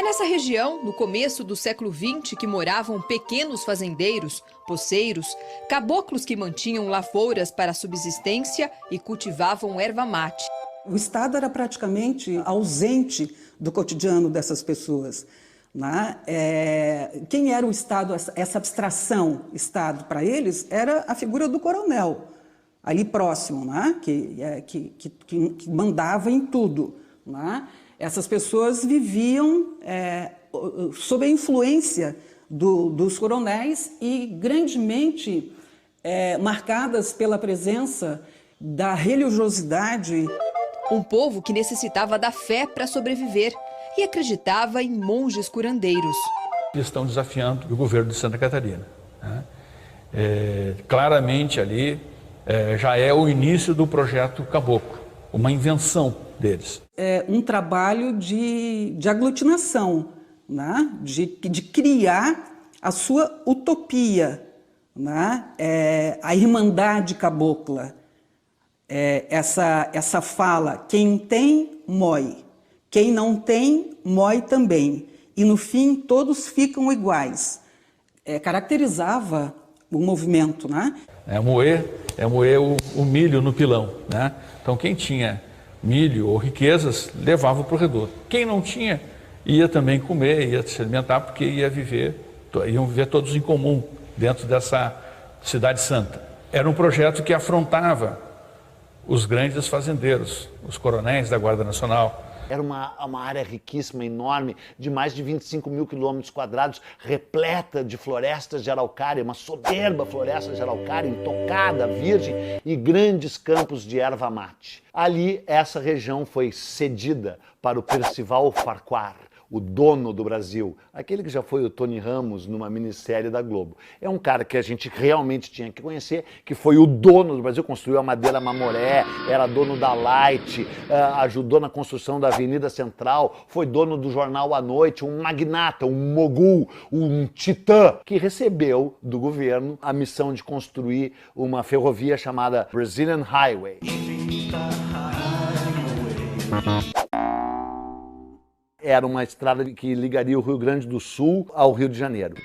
nessa região, no começo do século XX, que moravam pequenos fazendeiros, poceiros, caboclos que mantinham lavouras para a subsistência e cultivavam erva mate. O Estado era praticamente ausente do cotidiano dessas pessoas, né? Quem era o Estado, essa abstração Estado para eles, era a figura do coronel, ali próximo, né? que mandava em tudo, né? Essas pessoas viviam sob a influência dos coronéis e grandemente marcadas pela presença da religiosidade. Um povo que necessitava da fé para sobreviver e acreditava em monges curandeiros. Estão desafiando o governo de Santa Catarina, né? Claramente ali já é o início do projeto Caboclo, uma invenção deles. É um trabalho de aglutinação, né? de criar a sua utopia, né? A irmandade cabocla. Essa fala, quem tem, mói. Quem não tem, mói também. E no fim, todos ficam iguais. Caracterizava o movimento, né? Moer o milho no pilão, né? Então quem tinha milho ou riquezas levava para o redor. Quem não tinha, ia também comer, ia se alimentar, porque iam viver todos em comum dentro dessa cidade santa. Era um projeto que afrontava os grandes fazendeiros, os coronéis da Guarda Nacional. Era uma área riquíssima, enorme, de mais de 25 mil quilômetros quadrados, repleta de florestas de araucária, uma soberba floresta de araucária, intocada, virgem, e grandes campos de erva mate. Ali, essa região foi cedida para o Percival Farquhar, o dono do Brasil, aquele que já foi o Tony Ramos numa minissérie da Globo. É um cara que a gente realmente tinha que conhecer, que foi o dono do Brasil, construiu a Madeira Mamoré, era dono da Light, ajudou na construção da Avenida Central, foi dono do jornal À Noite, um magnata, um mogul, um titã, que recebeu do governo a missão de construir uma ferrovia chamada Brazilian Highway. Era uma estrada que ligaria o Rio Grande do Sul ao Rio de Janeiro.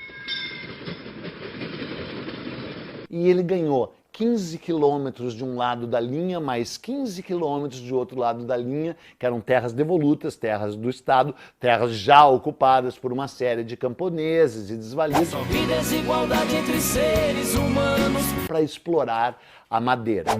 E ele ganhou 15 quilômetros de um lado da linha, mais 15 quilômetros de outro lado da linha, que eram terras devolutas, terras do Estado, terras já ocupadas por uma série de camponeses e desvalidos, desigualdade entre seres humanos, para explorar a madeira.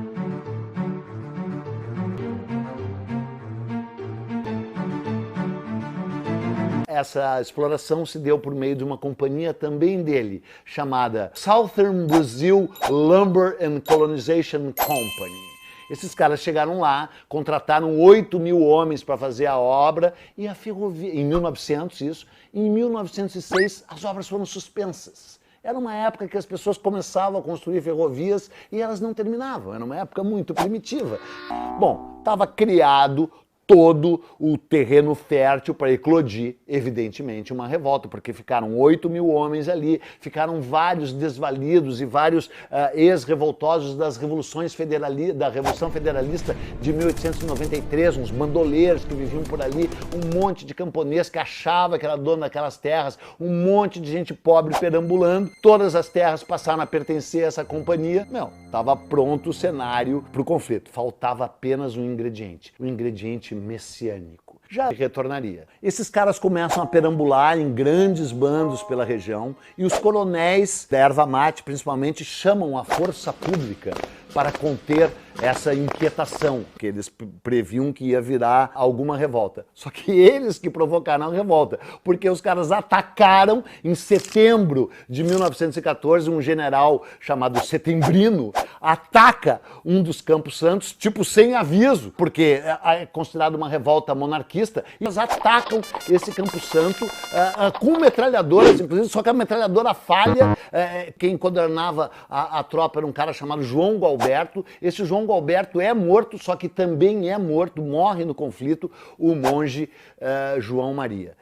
Essa exploração se deu por meio de uma companhia também dele, chamada Southern Brazil Lumber and Colonization Company. Esses caras chegaram lá, contrataram 8 mil homens para fazer a obra, e a ferrovia, em 1900 isso, em 1906 as obras foram suspensas. Era uma época que as pessoas começavam a construir ferrovias e elas não terminavam, era uma época muito primitiva. Bom, estava criado todo o terreno fértil para eclodir, evidentemente, uma revolta, porque ficaram 8 mil homens ali, ficaram vários desvalidos e vários ex-revoltosos das revoluções da Revolução Federalista de 1893, uns bandoleiros que viviam por ali, um monte de camponês que achava que era dono daquelas terras, um monte de gente pobre perambulando, todas as terras passaram a pertencer a essa companhia. Estava pronto o cenário para o conflito, faltava apenas um ingrediente messiânico. Já retornaria. Esses caras começam a perambular em grandes bandos pela região e os coronéis da erva mate, principalmente, chamam a força pública para conter essa inquietação, que eles previam que ia virar alguma revolta. Só que eles que provocaram a revolta, porque os caras atacaram em setembro de 1914, um general chamado Setembrino ataca um dos Campos Santos, tipo sem aviso, porque é considerado uma revolta monarquista, e eles atacam esse Campo Santo com metralhadoras, inclusive, só que a metralhadora falha. Quem coordenava a tropa era um cara chamado João Gualberto. Esse João Gualberto é morto, só que também é morto, morre no conflito, o monge João Maria.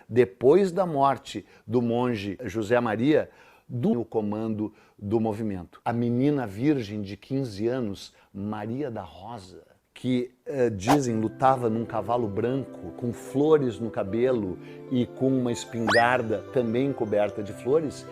Depois da morte do monge José Maria, do comando do movimento, a menina virgem de 15 anos, Maria da Rosa, que dizem lutava num cavalo branco, com flores no cabelo e com uma espingarda também coberta de flores.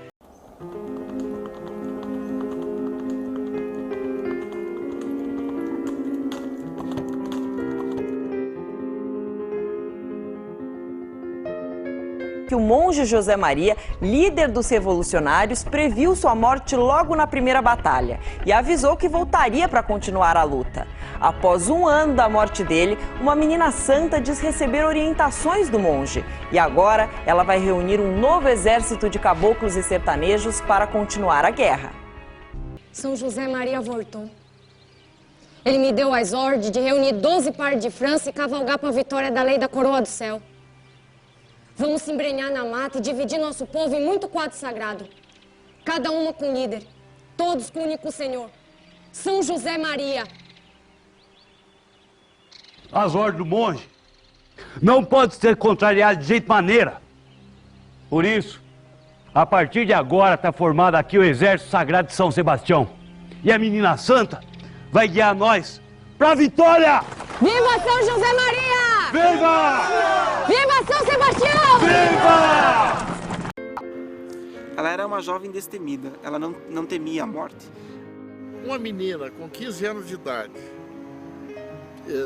Que o monge José Maria, líder dos revolucionários, previu sua morte logo na primeira batalha e avisou que voltaria para continuar a luta. Após 1 ano da morte dele, uma menina santa diz receber orientações do monge e agora ela vai reunir um novo exército de caboclos e sertanejos para continuar a guerra. São José Maria voltou. Ele me deu as ordens de reunir 12 pares de França e cavalgar para a vitória da lei da coroa do céu. Vamos se embrenhar na mata e dividir nosso povo em muito quadro sagrado. Cada uma com líder, todos com o único Senhor, São José Maria. As ordens do monge não podem ser contrariadas de jeito maneira. Por isso, a partir de agora está formado aqui o Exército Sagrado de São Sebastião. E a menina santa vai guiar nós para a vitória! Viva São José Maria! Viva! Viva São Sebastião! Viva! Ela era uma jovem destemida, ela não temia a morte. Uma menina com 15 anos de idade,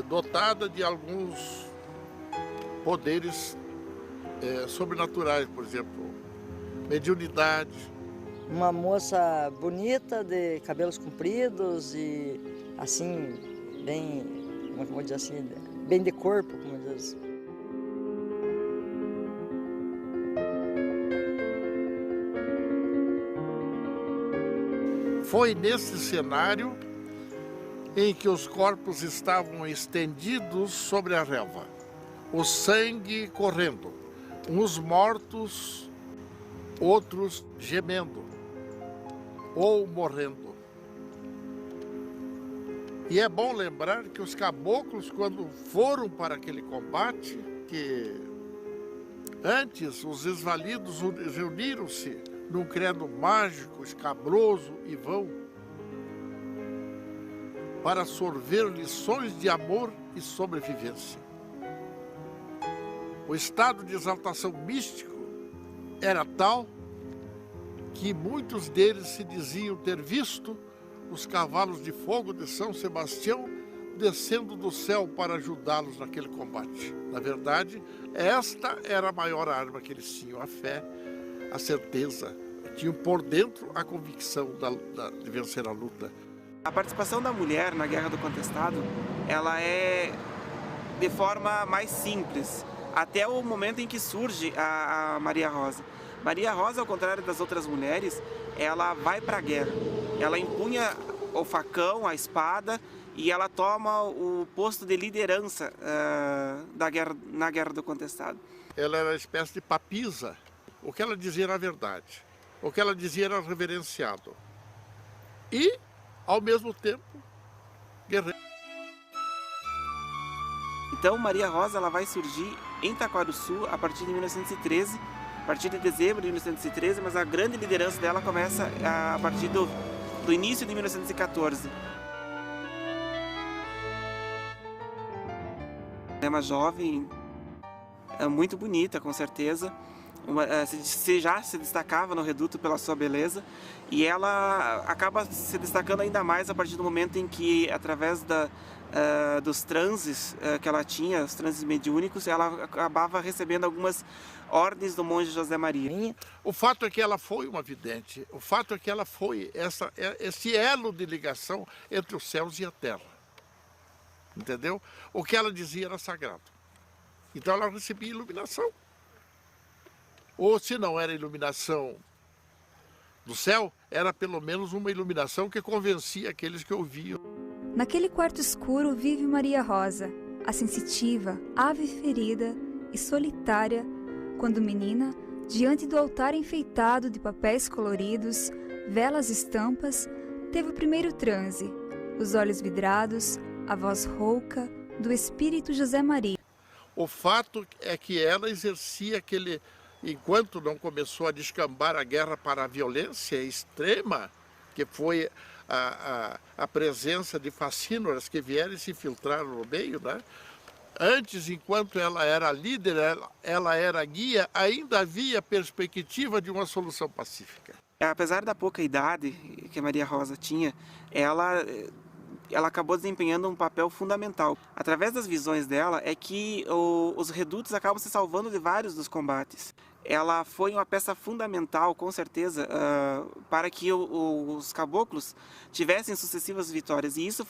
dotada de alguns poderes sobrenaturais, por exemplo, mediunidade. Uma moça bonita, de cabelos compridos e assim, bem, como vou dizer assim, bem de corpo, como diz. Foi nesse cenário em que os corpos estavam estendidos sobre a relva, o sangue correndo, uns mortos, outros gemendo ou morrendo. E é bom lembrar que os caboclos, quando foram para aquele combate, que antes os desvalidos reuniram-se num credo mágico, escabroso e vão, para sorver lições de amor e sobrevivência. O estado de exaltação místico era tal que muitos deles se diziam ter visto os cavalos de fogo de São Sebastião descendo do céu para ajudá-los naquele combate. Na verdade, esta era a maior arma que eles tinham, a fé, a certeza. Tinham por dentro a convicção de vencer a luta. A participação da mulher na Guerra do Contestado, ela é de forma mais simples, até o momento em que surge a Maria Rosa. Maria Rosa, ao contrário das outras mulheres, ela vai para a guerra. Ela empunha o facão, a espada, e ela toma o posto de liderança na Guerra do Contestado. Ela era uma espécie de papisa. O que ela dizia era a verdade. O que ela dizia era reverenciado. E, ao mesmo tempo, guerreira. Então, Maria Rosa ela vai surgir em Taquarussu a partir de 1913, a partir de dezembro de 1913, mas a grande liderança dela começa a partir do início de 1914. É uma jovem muito bonita, com certeza. Já se destacava no reduto pela sua beleza e ela acaba se destacando ainda mais a partir do momento em que, através dos transes que ela tinha, os transes mediúnicos, ela acabava recebendo algumas ordens do monge José Maria. O fato é que ela foi uma vidente, o fato é que ela foi esse elo de ligação entre os céus e a terra, entendeu? O que ela dizia era sagrado, então ela recebia iluminação. Ou se não era iluminação do céu, era pelo menos uma iluminação que convencia aqueles que ouviam. Naquele quarto escuro vive Maria Rosa, a sensitiva, ave ferida e solitária, quando menina, diante do altar enfeitado de papéis coloridos, velas e estampas, teve o primeiro transe, os olhos vidrados, a voz rouca do espírito José Maria. O fato é que ela exercia aquele... Enquanto não começou a descambar a guerra para a violência extrema, que foi a presença de facínoras que vieram e se infiltraram no meio, né? Antes, enquanto ela era líder, ela era guia, ainda havia perspectiva de uma solução pacífica. Apesar da pouca idade que a Maria Rosa tinha, ela acabou desempenhando um papel fundamental. Através das visões dela é que os redutos acabam se salvando de vários dos combates. Ela foi uma peça fundamental, com certeza, para que os caboclos tivessem sucessivas vitórias. E isso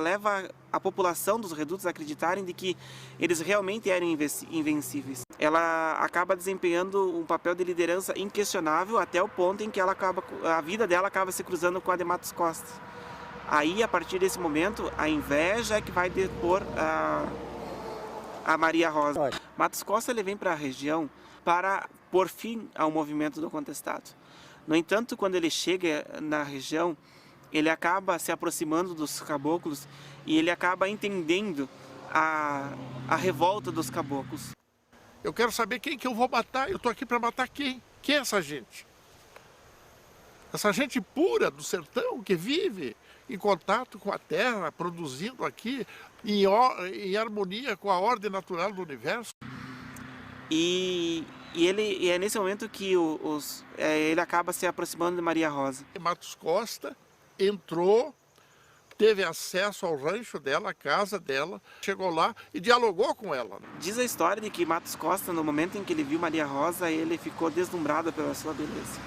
leva a população dos redutos a acreditarem de que eles realmente eram invencíveis. Ela acaba desempenhando um papel de liderança inquestionável até o ponto em que a vida dela acaba se cruzando com a de Matos Costa. Aí, a partir desse momento, a inveja é que vai depor a Maria Rosa. Matos Costa ele vem para a região para pôr fim ao movimento do contestado. No entanto, quando ele chega na região, ele acaba se aproximando dos caboclos e ele acaba entendendo a revolta dos caboclos. Eu quero saber quem que eu vou matar, eu estou aqui para matar quem? Quem é essa gente? Essa gente pura do sertão que vive em contato com a terra, produzindo aqui em harmonia com a ordem natural do universo. E é nesse momento que ele acaba se aproximando de Maria Rosa. Matos Costa entrou, teve acesso ao rancho dela, à casa dela, chegou lá e dialogou com ela. Diz a história de que Matos Costa, no momento em que ele viu Maria Rosa, ele ficou deslumbrado pela sua beleza.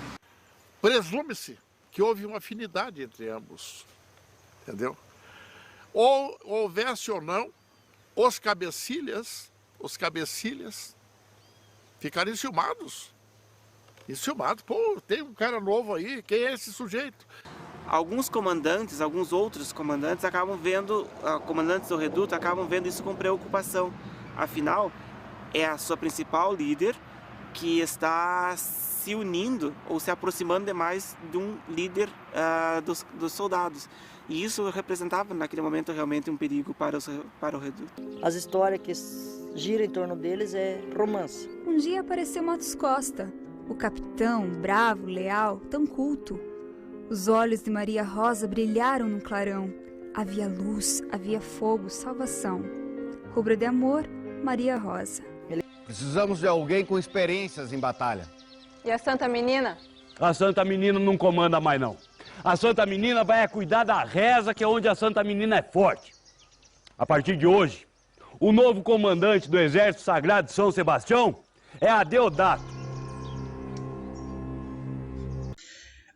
Presume-se que houve uma afinidade entre ambos, entendeu? Ou houvesse ou não, os cabecilhas ficaram enciumados. Pô, tem um cara novo aí, quem é esse sujeito? Alguns outros comandantes acabam vendo, comandantes do reduto acabam vendo isso com preocupação. Afinal, é a sua principal líder que está se unindo ou se aproximando demais de um líder dos soldados. E isso representava, naquele momento, realmente um perigo para o reduto. As histórias que giram em torno deles é romance. Um dia apareceu Matos Costa, o capitão, bravo, leal, tão culto. Os olhos de Maria Rosa brilharam no clarão. Havia luz, havia fogo, salvação. Rubra de amor, Maria Rosa. Precisamos de alguém com experiências em batalha. E a Santa Menina? A Santa Menina não comanda mais, não. A Santa Menina vai cuidar da reza, que é onde a Santa Menina é forte. A partir de hoje, o novo comandante do Exército Sagrado de São Sebastião é Adeodato.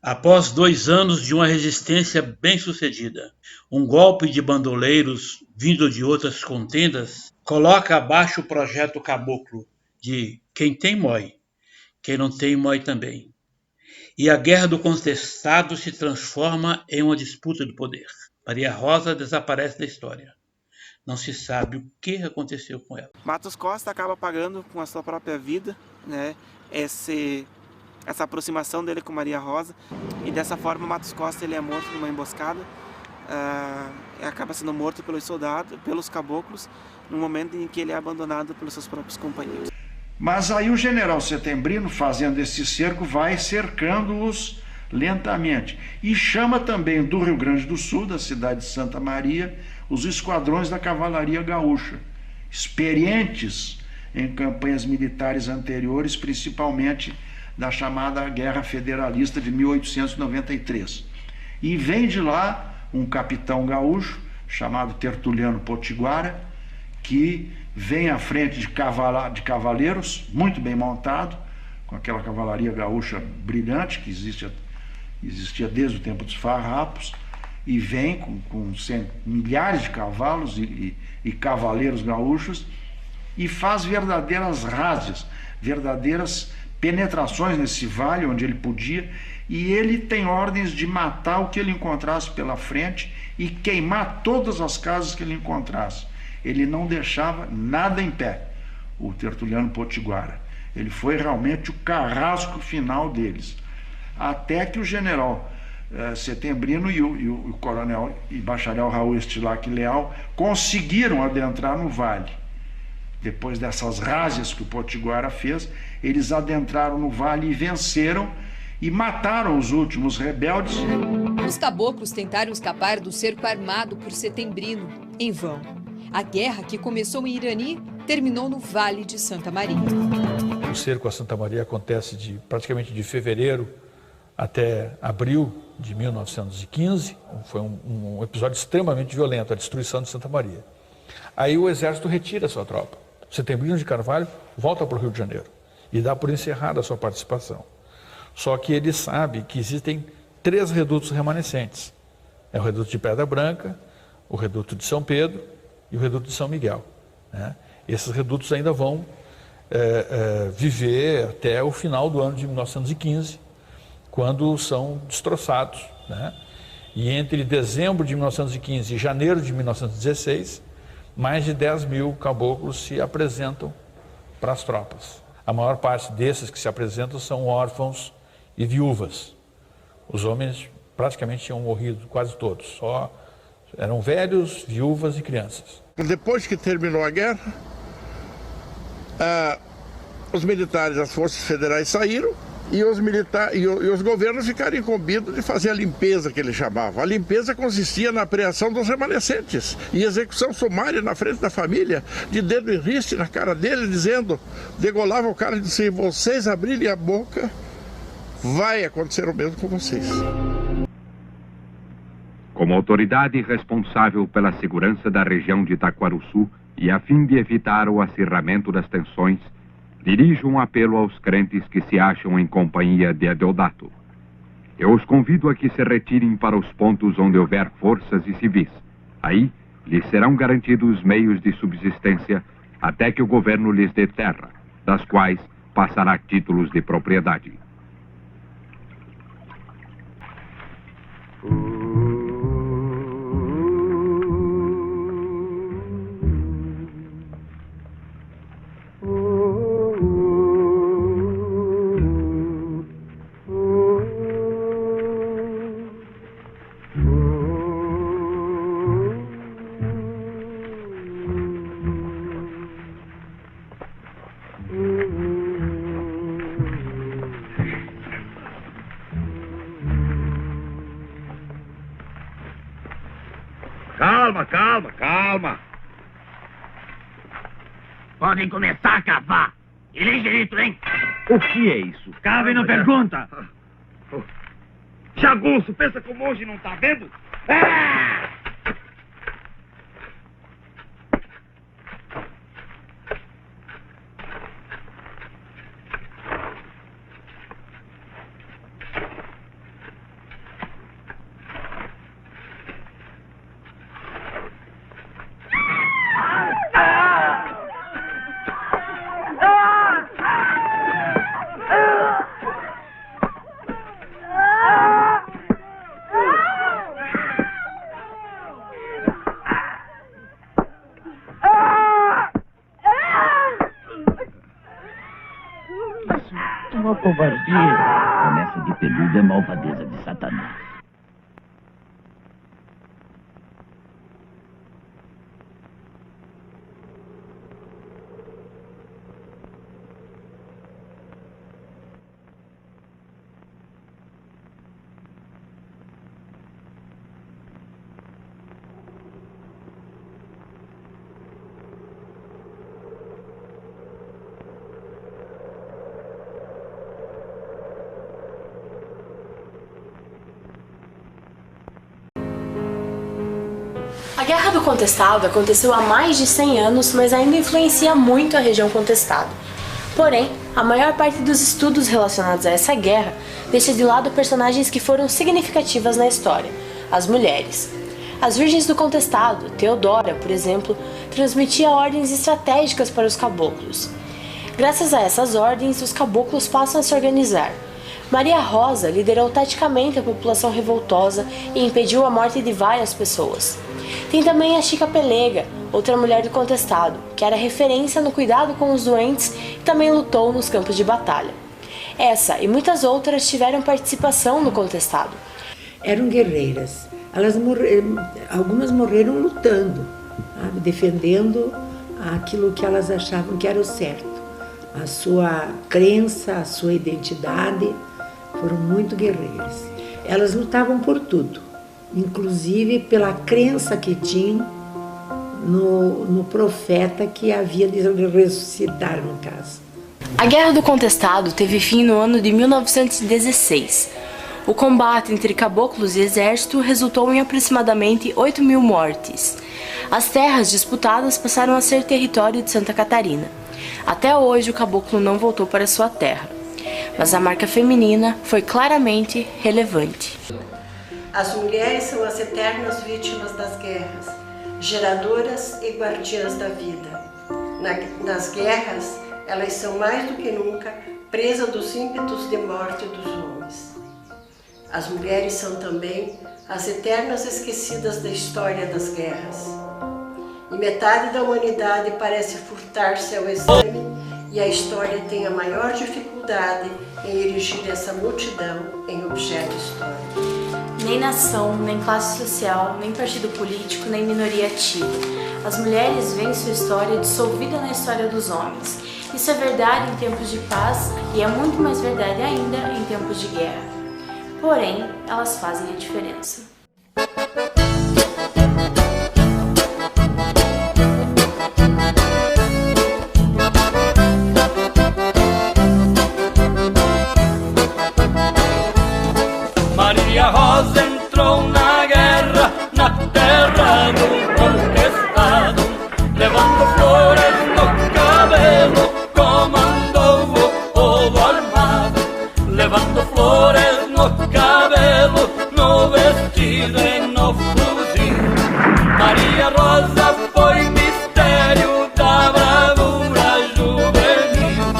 Após 2 anos de uma resistência bem-sucedida, um golpe de bandoleiros vindo de outras contendas coloca abaixo o projeto caboclo de quem tem mói, quem não tem mói também. E a guerra do contestado se transforma em uma disputa de poder. Maria Rosa desaparece da história. Não se sabe o que aconteceu com ela. Matos Costa acaba pagando com a sua própria vida, né, essa aproximação dele com Maria Rosa. E dessa forma, Matos Costa ele é morto numa emboscada. Acaba sendo morto pelos soldados, pelos caboclos, no momento em que ele é abandonado pelos seus próprios companheiros. Mas aí o general Setembrino, fazendo esse cerco, vai cercando-os lentamente. E chama também do Rio Grande do Sul, da cidade de Santa Maria, os esquadrões da Cavalaria Gaúcha, experientes em campanhas militares anteriores, principalmente da chamada Guerra Federalista de 1893. E vem de lá um capitão gaúcho, chamado Tertuliano Potiguara, que vem à frente de cavaleiros, muito bem montado, com aquela cavalaria gaúcha brilhante que existia desde o tempo dos farrapos, e vem com milhares de cavalos e cavaleiros gaúchos, e faz verdadeiras rázias, verdadeiras penetrações nesse vale onde ele podia, e ele tem ordens de matar o que ele encontrasse pela frente e queimar todas as casas que ele encontrasse. Ele não deixava nada em pé, o Tertuliano Potiguara. Ele foi realmente o carrasco final deles. Até que o general Setembrino e o coronel e bacharel Raul Estilac Leal conseguiram adentrar no vale. Depois dessas rázias que o Potiguara fez, eles adentraram no vale e venceram e mataram os últimos rebeldes. Os caboclos tentaram escapar do cerco armado por Setembrino, em vão. A guerra, que começou em Irani, terminou no Vale de Santa Maria. O cerco a Santa Maria acontece praticamente de fevereiro até abril de 1915. Foi um episódio extremamente violento, a destruição de Santa Maria. Aí o exército retira a sua tropa. Setembrino de Carvalho volta para o Rio de Janeiro e dá por encerrada a sua participação. Só que ele sabe que existem 3 redutos remanescentes. É o reduto de Pedra Branca, o reduto de São Pedro e o reduto de São Miguel, né? Esses redutos ainda vão viver até o final do ano de 1915, quando são destroçados, né? E entre dezembro de 1915 e janeiro de 1916, mais de 10 mil caboclos se apresentam para as tropas. A maior parte desses que se apresentam são órfãos e viúvas. Os homens praticamente tinham morrido, quase todos. Só eram velhos, viúvas e crianças. Depois que terminou a guerra, os militares, as forças federais saíram e os governos ficaram incumbidos de fazer a limpeza, que eles chamavam. A limpeza consistia na apreensão dos remanescentes e execução sumária na frente da família, de dedo em riste na cara deles, dizendo, degolava o cara e dizia, vocês abrirem a boca, vai acontecer o mesmo com vocês. Como autoridade responsável pela segurança da região de Itaquaruçu e a fim de evitar o acirramento das tensões, dirijo um apelo aos crentes que se acham em companhia de Adeodato. Eu os convido a que se retirem para os pontos onde houver forças e civis. Aí, lhes serão garantidos meios de subsistência até que o governo lhes dê terra, das quais passará títulos de propriedade. Calma. Podem começar a cavar. E ligeirito, hein? O que é isso? Cava e não pergunta. Jagunço, pensa que o monge não tá vendo? Uma covardia. Promessa de peludo é malvadeza de Satanás. A Guerra do Contestado aconteceu há mais de 100 anos, mas ainda influencia muito a região contestada. Porém, a maior parte dos estudos relacionados a essa guerra deixa de lado personagens que foram significativas na história, as mulheres. As Virgens do Contestado, Teodora, por exemplo, transmitia ordens estratégicas para os caboclos. Graças a essas ordens, os caboclos passam a se organizar. Maria Rosa liderou taticamente a população revoltosa e impediu a morte de várias pessoas. Tem também a Chica Pelega, outra mulher do Contestado, que era referência no cuidado com os doentes e também lutou nos campos de batalha. Essa e muitas outras tiveram participação no Contestado. Eram guerreiras. Algumas morreram lutando, sabe? Defendendo aquilo que elas achavam que era o certo. A sua crença, a sua identidade, foram muito guerreiras. Elas lutavam por tudo, inclusive pela crença que tinham no profeta que havia de ressuscitar, no caso. A Guerra do Contestado teve fim no ano de 1916. O combate entre caboclos e exército resultou em aproximadamente 8.000 mortes. As terras disputadas passaram a ser território de Santa Catarina. Até hoje o caboclo não voltou para sua terra, mas a marca feminina foi claramente relevante. As mulheres são as eternas vítimas das guerras, geradoras e guardiãs da vida. Nas guerras, elas são mais do que nunca presas dos ímpetos de morte dos homens. As mulheres são também as eternas esquecidas da história das guerras. E metade da humanidade parece furtar-se ao exame e a história tem a maior dificuldade em erigir essa multidão em objeto histórico. Nem nação, nem classe social, nem partido político, nem minoria ativa. As mulheres veem sua história dissolvida na história dos homens. Isso é verdade em tempos de paz e é muito mais verdade ainda em tempos de guerra. Porém, elas fazem a diferença. Maria Rosa entrou na guerra, na terra do contestado, levando flores no cabelo, comandou o povo armado. Levando flores no cabelo, no vestido e no fuzil. Maria Rosa foi mistério da bravura juvenil.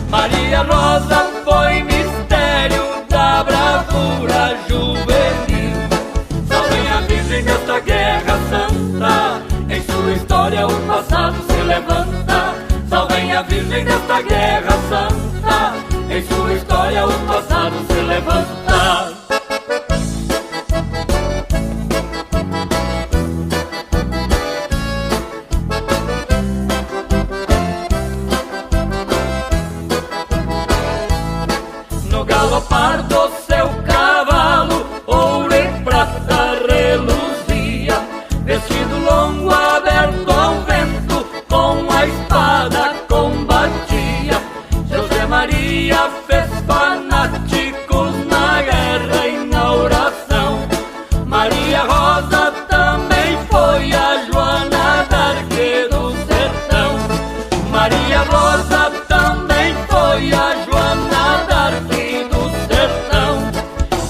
Maria Rosa foi mistério da bravura juvenil. Salvem a Virgem desta guerra santa, em sua história o passado se levanta. Salvem a Virgem desta guerra santa, em sua história o passado se levanta. No galopar do seu cavalo, ouro e prata reluzia, vestido longo aberto ao vento, com a espada combatia. José Maria fez fanáticos na guerra e na oração. Maria Rosa também foi a Joana d'Arc do sertão. Maria Rosa também foi a Joana d'Arc do sertão.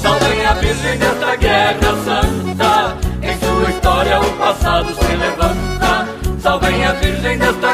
Salvem a Virgem desta guerra santa, em sua história o passado se levanta. Salvem a Virgem desta